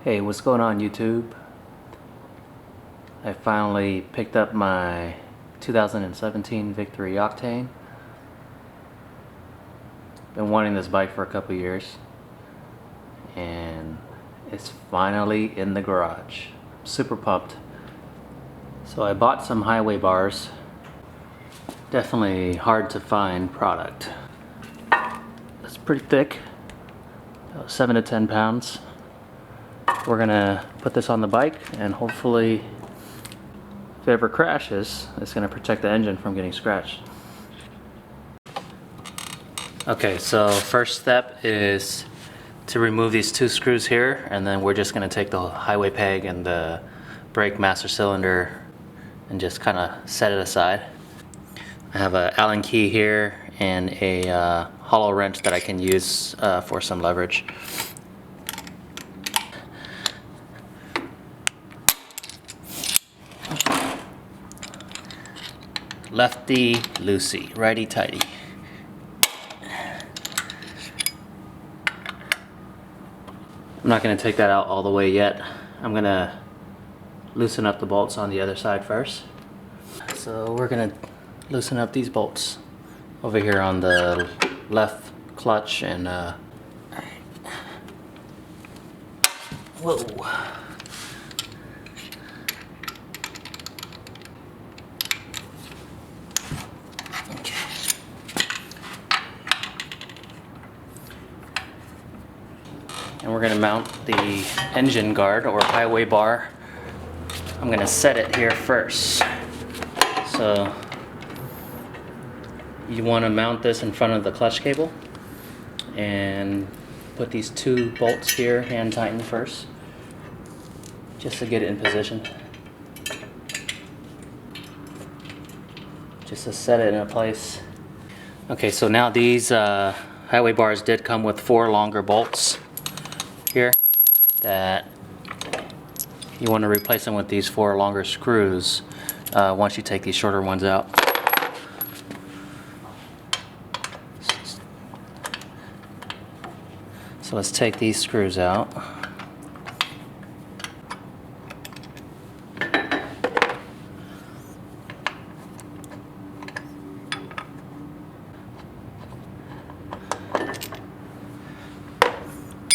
Hey, what's going on YouTube? I finally picked up my 2017 Victory Octane. Been wanting this bike for a couple years and it's finally in the garage. Super pumped. So I bought some highway bars. Definitely hard to find product. It's pretty thick, about 7 to 10 pounds. We're gonna put this on the bike and hopefully if it ever crashes, it's gonna protect the engine from getting scratched. Okay, so first step is to remove these two screws here, and then we're just gonna take the highway peg and the brake master cylinder and just kind of set it aside. I have an Allen key here and a hollow wrench that I can use for some leverage. Lefty loosey, righty tighty. I'm not going to take that out all the way yet. I'm going to loosen up the bolts on the other side first. So we're going to loosen up these bolts over here on the left clutch and whoa. And we're going to mount the engine guard or highway bar. I'm going to set it here first. So you want to mount this in front of the clutch cable and put these two bolts here, hand tighten first, just to get it in position. Just to set it in place. Okay, so now these highway bars did come with 4 longer bolts here that you want to replace them with these 4 longer screws once you take these shorter ones out. So let's take these screws out.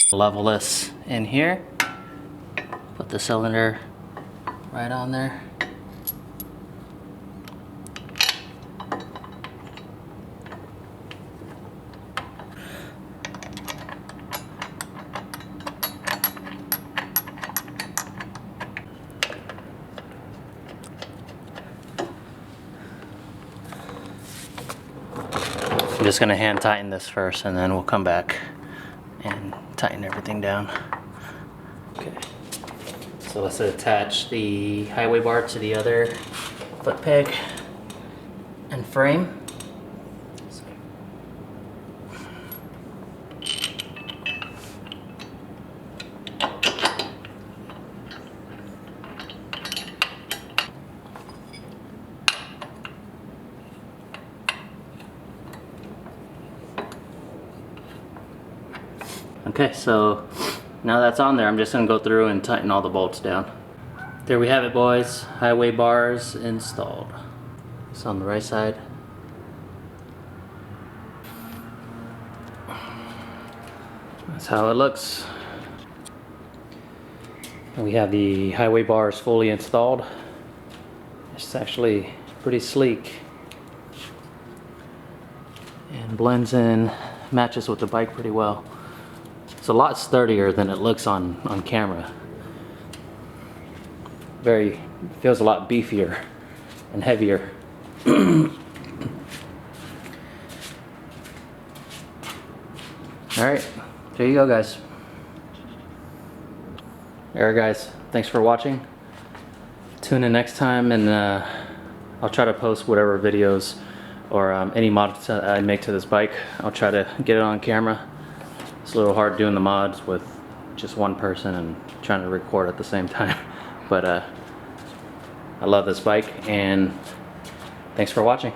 Level this in here, put the cylinder right on there. I'm just going to hand tighten this first and then we'll come back and tighten everything down. Okay, so let's attach the highway bar to the other foot peg and frame. Okay, so now that's on there, I'm just going to go through and tighten all the bolts down. There we have it, boys. Highway bars installed. It's on the right side. That's how it looks. And we have the highway bars fully installed. It's actually pretty sleek and blends in, matches with the bike pretty well. It's a lot sturdier than it looks on camera. Feels a lot beefier and heavier. Alright, there you go, guys. There, guys. Thanks for watching. Tune in next time and I'll try to post whatever videos or any mods I make to this bike. I'll try to get it on camera. It's a little hard doing the mods with just one person and trying to record at the same time. But I love this bike and thanks for watching.